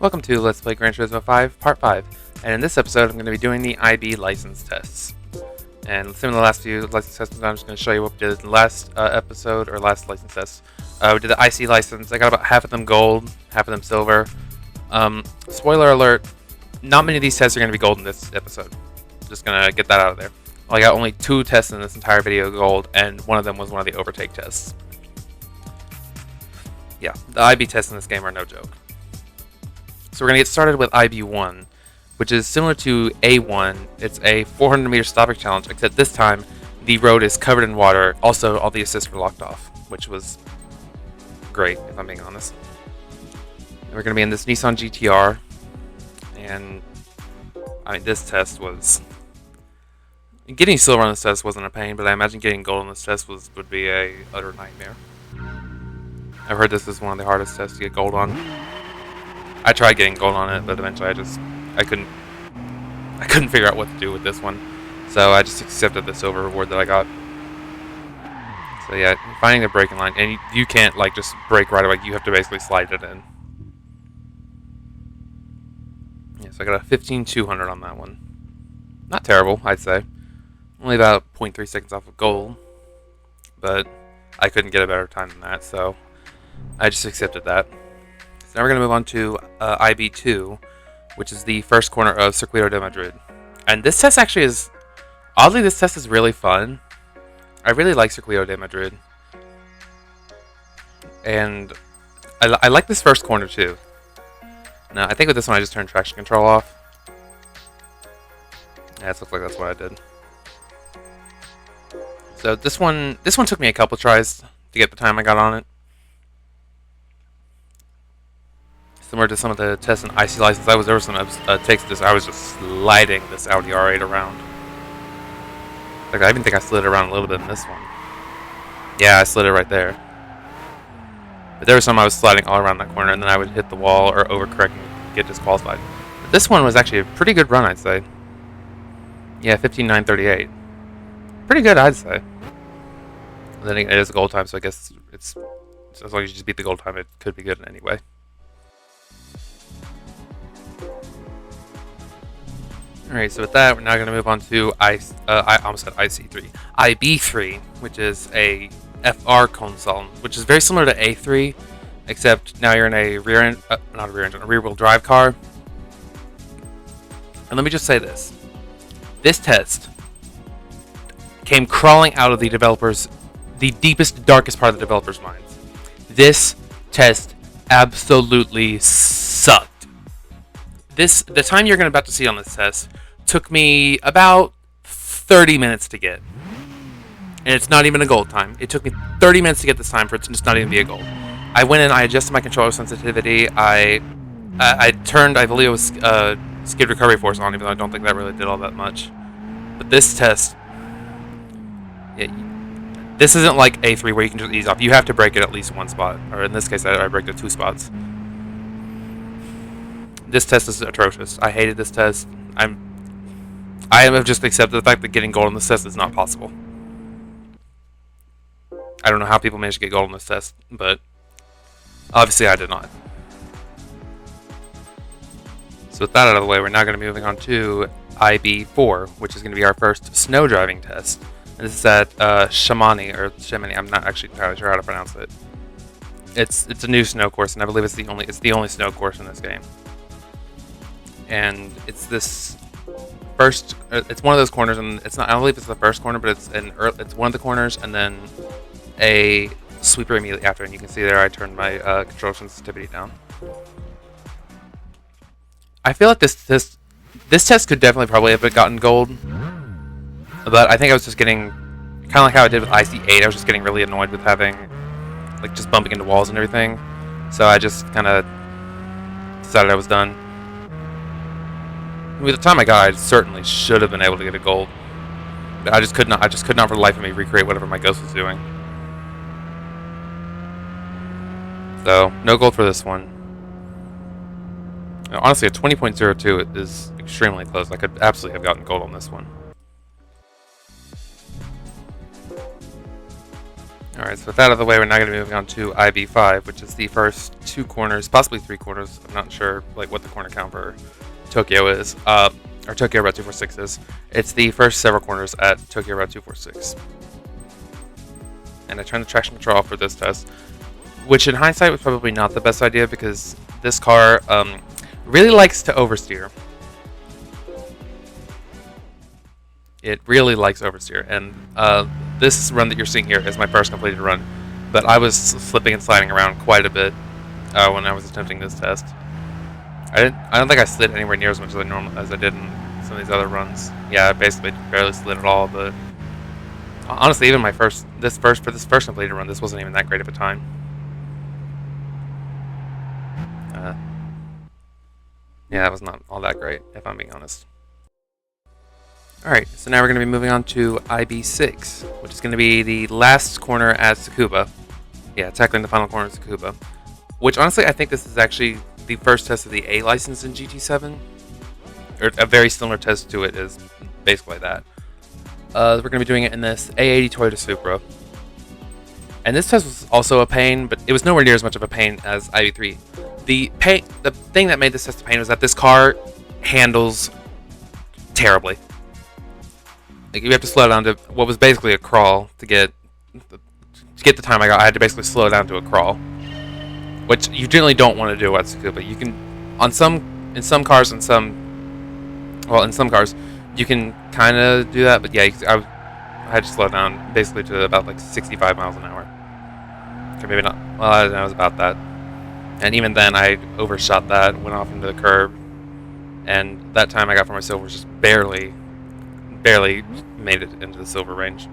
Welcome to Let's Play Gran Turismo 5, Part 5, and in this episode I'm going to be doing the IB license tests. And similar to the last few license tests, I'm just going to show you what we did in the last episode, or last license test. We did the IC license. I got about half of them gold, half of them silver. Spoiler alert, not many of these tests are going to be gold in this episode. Just going to get that out of there. I got only 2 tests in this entire video gold, and one of them was one of the overtake tests. Yeah, the IB tests in this game are no joke. So we're going to get started with IB1, which is similar to A1. It's a 400 meter stopping challenge, except this time the road is covered in water. Also, all the assists were locked off, which was great, if I'm being honest. And we're going to be in this Nissan GTR, and I mean, this test was... Getting silver on this test wasn't a pain, but I imagine getting gold on this test would be a utter nightmare. I've heard this is one of the hardest tests to get gold on. I tried getting gold on it, but eventually I couldn't figure out what to do with this one. So I just accepted the silver reward that I got. So yeah, finding the braking line, and you can't like just brake right away, you have to basically slide it in. Yeah, so I got a 15,200 on that one. Not terrible, I'd say. Only about 0.3 seconds off of gold. But I couldn't get a better time than that, so I just accepted that. Now we're going to move on to IB2, which is the first corner of Circuito de Madrid. And this test actually is... Oddly, this test is really fun. I really like Circuito de Madrid. And I like this first corner too. Now, I think with this one I just turned traction control off. Yeah, it looks like that's what I did. So this one took me a couple tries to get the time I got on it. Similar to some of the tests in IC license, there were some takes of this. I was just sliding this Audi R8 around. Like, I even think I slid it around a little bit in this one. Yeah, I slid it right there. But there was some I was sliding all around that corner, and then I would hit the wall or overcorrect and get disqualified. But this one was actually a pretty good run, I'd say. Yeah, 15,938. Pretty good, I'd say. And then it is a gold time, so I guess it's as long as you just beat the gold time, it could be good in any way. Alright, so with that, we're now going to move on to I almost said IC3. IB3, which is a FR console, which is very similar to A3, except now you're in a a rear-wheel drive car. And let me just say this. This test came crawling out of the deepest, darkest part of the developers' minds. This test absolutely sucked. The time you're about to see on this test took me about 30 minutes to get. And it's not even a gold time. It took me 30 minutes to get this time for it to just not even be a gold. I went in, I adjusted my controller sensitivity, I turned, I believe it was skid recovery force on, even though I don't think that really did all that much. But this test, this isn't like A3 where you can just ease off. You have to brake it at least one spot. Or in this case, I braked it 2 spots. This test is atrocious. I hated this test. I have just accepted the fact that getting gold on this test is not possible. I don't know how people managed to get gold on this test, but obviously I did not. So with that out of the way, we're now going to be moving on to IB4, which is going to be our first snow driving test. And this is at Chamonix. I'm not actually entirely sure how to pronounce it. It's a new snow course, and I believe it's the only snow course in this game. And it's this first. It's one of those corners, and it's not. I don't believe it's the first corner, but it's one of the corners, and then a sweeper immediately after. And you can see there, I turned my control sensitivity down. I feel like this test could definitely probably have gotten gold, but I think I was just getting kind of like how I did with IC8. I was just getting really annoyed with having just bumping into walls and everything. So I just kind of decided I was done. With the time I got, I certainly should have been able to get a gold. But I just could not for the life of me recreate whatever my ghost was doing. So, no gold for this one. Now, honestly, a 20.02 is extremely close. I could absolutely have gotten gold on this one. Alright, so with that out of the way, we're now going to be moving on to IB5, which is the first 2 corners, possibly 3 corners. I'm not sure like what the corner count for Tokyo is, or Tokyo Route 246 is. It's the first several corners at Tokyo Route 246. And I turned the traction control off for this test, which in hindsight was probably not the best idea because this car really likes to oversteer. It really likes oversteer, and this run that you're seeing here is my first completed run, but I was slipping and sliding around quite a bit when I was attempting this test. I don't think I slid anywhere near as much as I did in some of these other runs. Yeah, I basically barely slid at all, but honestly, even for this first completed run, this wasn't even that great of a time. Yeah, it was not all that great, if I'm being honest. Alright, so now we're going to be moving on to IB6, which is going to be the last corner at Tsukuba. Yeah, tackling the final corner at Tsukuba. Which, honestly, I think this is actually the first test of the A license in GT7. Or a very similar test to it is basically that. We're going to be doing it in this A80 Toyota Supra. And this test was also a pain, but it was nowhere near as much of a pain as IB3. The thing that made this test a pain was that this car handles terribly. Like, you have to slow down to what was basically a crawl to get the time I got. I had to basically slow down to a crawl, which you generally don't want to do at Tsukuba. You can, in some cars, you can kind of do that, but yeah, I had to slow down basically to about like 65 miles an hour. Okay, maybe not. Well, I don't know, it was about that. And even then, I overshot that, went off into the curb, and that time I got for my silver was just barely made it into the silver range.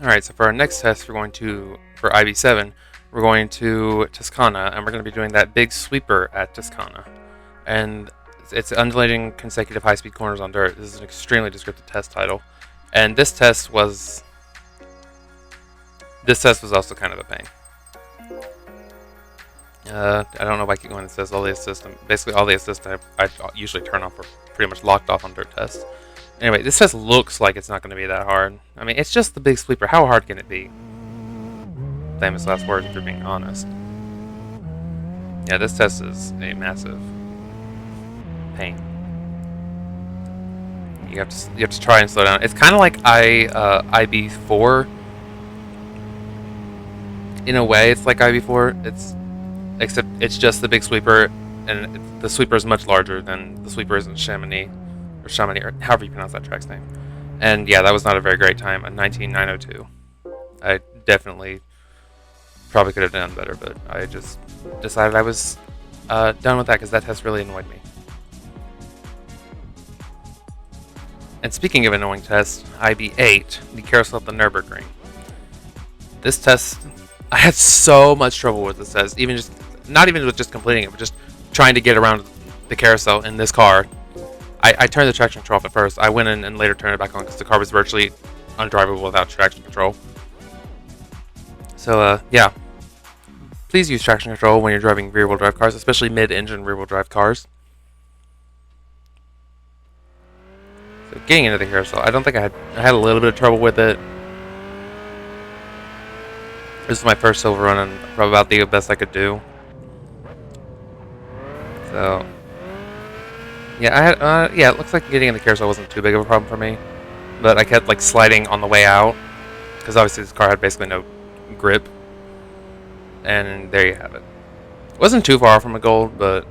Alright, so for our next test, for IB7, we're going to Toscana, and we're going to be doing that big sweeper at Toscana. And it's undulating consecutive high-speed corners on dirt. This is an extremely descriptive test title. And this test was also kind of a pain. I don't know if I keep going. It says all the assist. Basically, all the assist I usually turn off are pretty much locked off on dirt tests. Anyway, this test looks like it's not going to be that hard. I mean, it's just the big sweeper. How hard can it be? Famous last words, if you're being honest. Yeah, this test is a massive pain. You have to try and slow down. It's kind of like IB4. In a way, it's like IB4. Except it's just the big sweeper, and the sweeper is much larger than the sweeper is in Chamonix, or however you pronounce that track's name. And yeah, that was not a very great time, a 19.902. I definitely probably could have done better, but I just decided I was done with that because that test really annoyed me. And speaking of annoying tests, IB8, the carousel at the Nürburgring. This test, I had so much trouble with this test, not even with just completing it, but just trying to get around the carousel in this car. I turned the traction control off at first. I went in and later turned it back on because the car was virtually undrivable without traction control. So, yeah. Please use traction control when you're driving rear-wheel drive cars, especially mid-engine rear-wheel drive cars. So, getting into the carousel, I don't think I had a little bit of trouble with it. This is my first silver run and probably about the best I could do. So, yeah, it looks like getting in the carousel wasn't too big of a problem for me, but I kept like sliding on the way out because obviously this car had basically no grip, and there you have it. It wasn't too far from a gold, but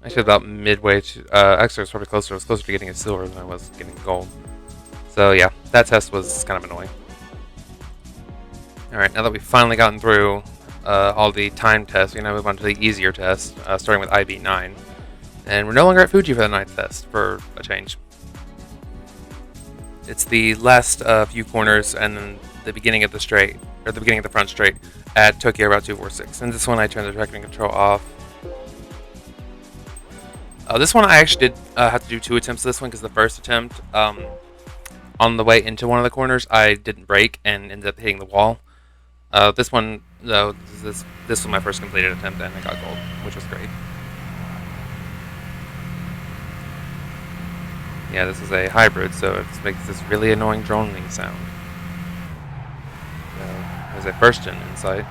actually about midway to actually it was probably closer. I was closer to getting a silver than I was getting gold. So yeah, that test was kind of annoying. All right, now that we've finally gotten through all the time tests, we're going to move on to the easier test, starting with IB9. And we're no longer at Fuji for the 9th test, for a change. It's the last few corners and then the beginning of the straight, or the beginning of the front straight, at Tokyo Route 246. And this one I turned the traction control off. This one I actually did have to do 2 attempts to this one, because the first attempt, on the way into one of the corners, I didn't brake and ended up hitting the wall. This one, though, this was my first completed attempt, and I got gold, which was great. Yeah, this is a hybrid, so it makes this really annoying droning sound. So, there's a first gen insight.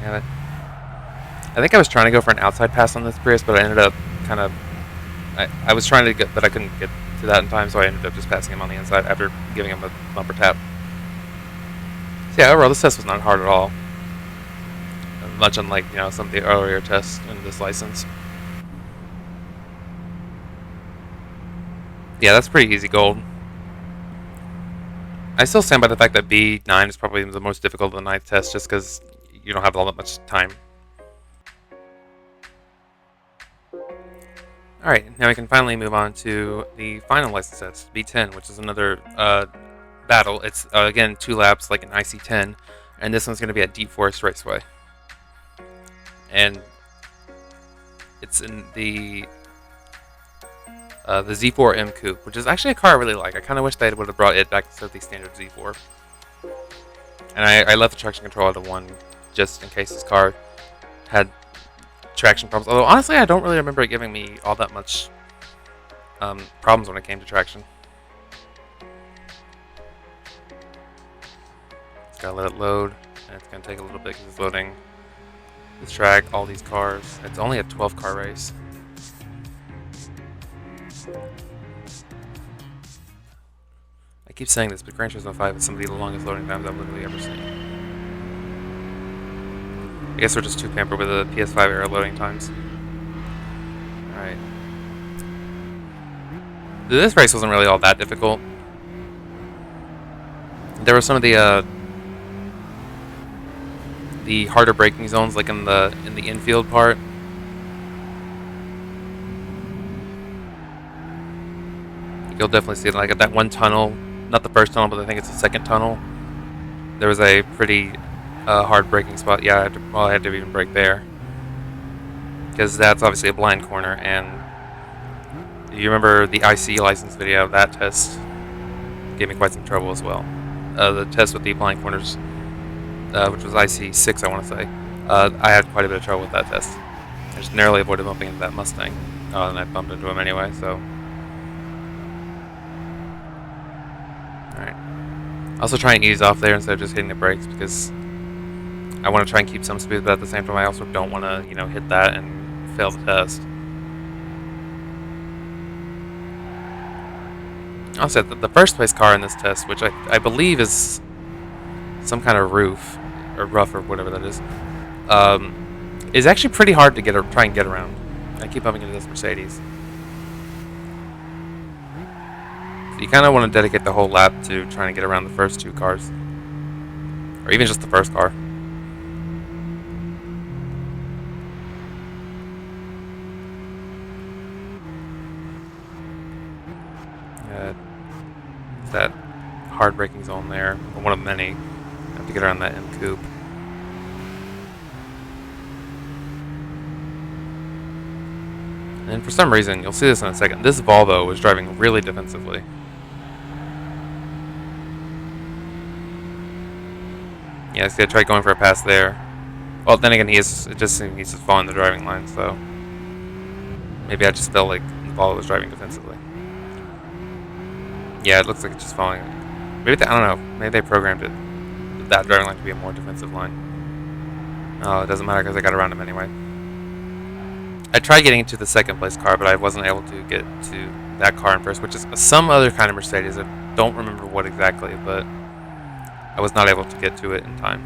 Yeah, I think I was trying to go for an outside pass on this Prius, but I ended up kind of... I was trying to get, but I couldn't get to that in time, so I ended up just passing him on the inside after giving him a bumper tap. So yeah, overall, this test was not hard at all. Much unlike, some of the earlier tests in this license. Yeah, that's pretty easy gold. I still stand by the fact that B9 is probably the most difficult of the 9th test, just because you don't have all that much time. Alright, now we can finally move on to the final license test, B10, which is another battle. It's, again, 2 laps like an IC10, and this one's going to be at Deep Forest Raceway. And it's in the Z4M Coupe, which is actually a car I really like. I kind of wish they would have brought it back to the standard Z4. And I left the traction control out of 1 just in case this car had traction problems. Although, honestly, I don't really remember it giving me all that much problems when it came to traction. Just gotta let it load, and it's gonna take a little bit because it's loading this track, all these cars. It's only a 12-car race. I keep saying this, but Gran Turismo 5 is some of the longest loading times I've literally ever seen. I guess we're just too pampered with the PS5 era loading times. Alright. This race wasn't really all that difficult. There were some of the harder braking zones, like in the infield part. You'll definitely see it, like at that one tunnel, not the first tunnel, but I think it's the second tunnel. There was a pretty hard braking spot. Yeah, I had to even brake there, because that's obviously a blind corner. And you remember the IC license video? That test gave me quite some trouble as well. The test with the blind corners, which was IC6, I want to say. I had quite a bit of trouble with that test. I just narrowly avoided bumping into that Mustang, and I bumped into him anyway. So, all right. Also, try and ease off there instead of just hitting the brakes, because I want to try and keep some speed, but at the same time, I also don't want to, hit that and fail the test. Also, the first place car in this test, which I believe is some kind of roof, or rough, or whatever that is actually pretty hard to try and get around. I keep bumping into this Mercedes. So you kind of want to dedicate the whole lap to trying to get around the first 2 cars. Or even just the first car. It's that hard braking zone there, or one of many. I have to get around that M Coupe. And for some reason, you'll see this in a second, this Volvo was driving really defensively. Yeah, see, I tried going for a pass there. Well, then again, it just seems he's just following the driving line, so maybe I just felt like the Volvo was driving defensively. Yeah, it looks like it's just following. Maybe I don't know. Maybe they programmed that driving line to be a more defensive line. Oh, it doesn't matter because I got around him anyway. I tried getting to the second place car, but I wasn't able to get to that car in first, which is some other kind of Mercedes. I don't remember what exactly, but I was not able to get to it in time.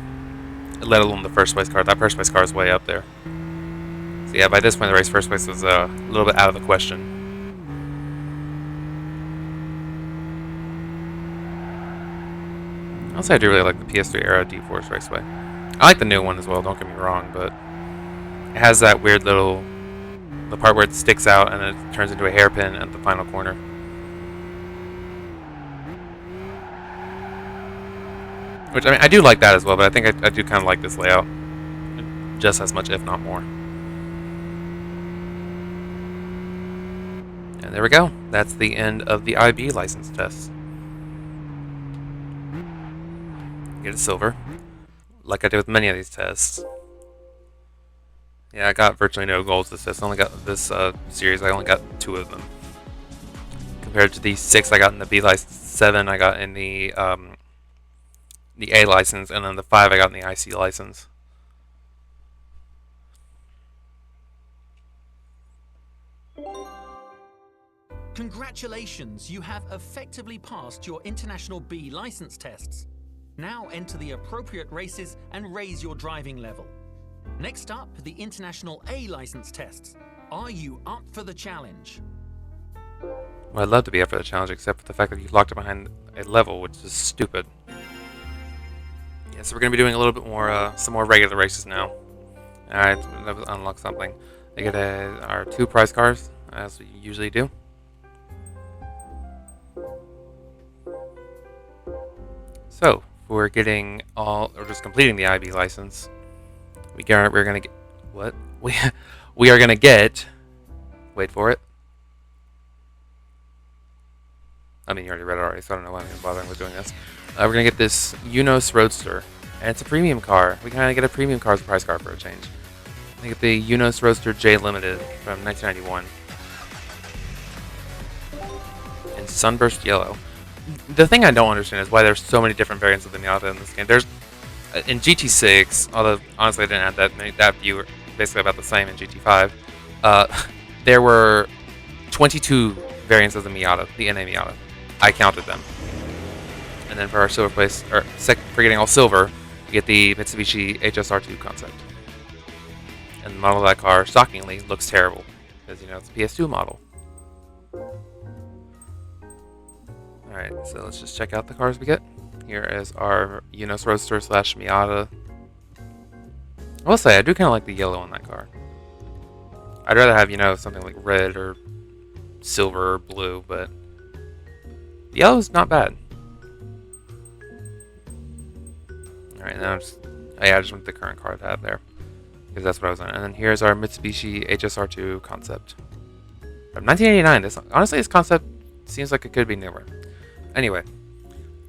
Let alone the first place car. That first place car is way up there. So yeah, by this point, the race first place was a little bit out of the question. Also, I do really like the PS3 era Deep Forest Raceway. I like the new one as well, don't get me wrong, but it has that weird little... the part where it sticks out and it turns into a hairpin at the final corner. Which, I mean, I do like that as well, but I think I do kind of like this layout just as much, if not more. And there we go. That's the end of the IB license test. Get a silver, like I did with many of these tests. Yeah, I got virtually no golds this series. I only got this series. I only got 2 of them, compared to the 6 I got in the B license, 7 I got in the A license, and then the 5 I got in the IC license. Congratulations, you have effectively passed your International B license tests. Now enter the appropriate races and raise your driving level. Next up, the International A license tests. Are you up for the challenge? Well, I'd love to be up for the challenge, except for the fact that you locked it behind a level, which is stupid. Yeah, so we're going to be doing a little bit more, some more regular races now. Alright, let's unlock something. They get our 2 prize cars, as we usually do. So, we're getting all, or just completing the IB license. We're gonna get what? We are gonna get. Wait for it. I mean, you already read it already, so I don't know why I'm bothering with doing this. We're gonna get this Unos Roadster, and it's a premium car. We kind of get a premium car as a prize car for a change. I get the Unos Roadster J Limited from 1991 in Sunburst Yellow. The thing I don't understand is why there's so many different variants of the Miata in this game. There's in GT6, although honestly I didn't add that many. That few were basically about the same in GT5. There were 22 variants of the Miata, the NA Miata. I counted them. And then for our silver place, or for getting all silver, you get the Mitsubishi HSR2 concept. And the model of that car, shockingly, looks terrible because it's a PS2 model. Alright, so let's just check out the cars we get. Here is our Unos Roadster / Miata. I will say, I do kind of like the yellow on that car. I'd rather have, something like red or silver or blue, but the yellow's not bad. Alright, now I just went with the current car I have there, because that's what I was on. And then here's our Mitsubishi HSR2 concept. From 1989, honestly, this concept seems like it could be newer. Anyway,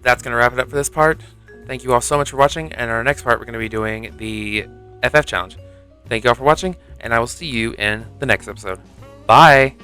that's going to wrap it up for this part. Thank you all so much for watching, and in our next part, we're going to be doing the FF Challenge. Thank you all for watching, and I will see you in the next episode. Bye!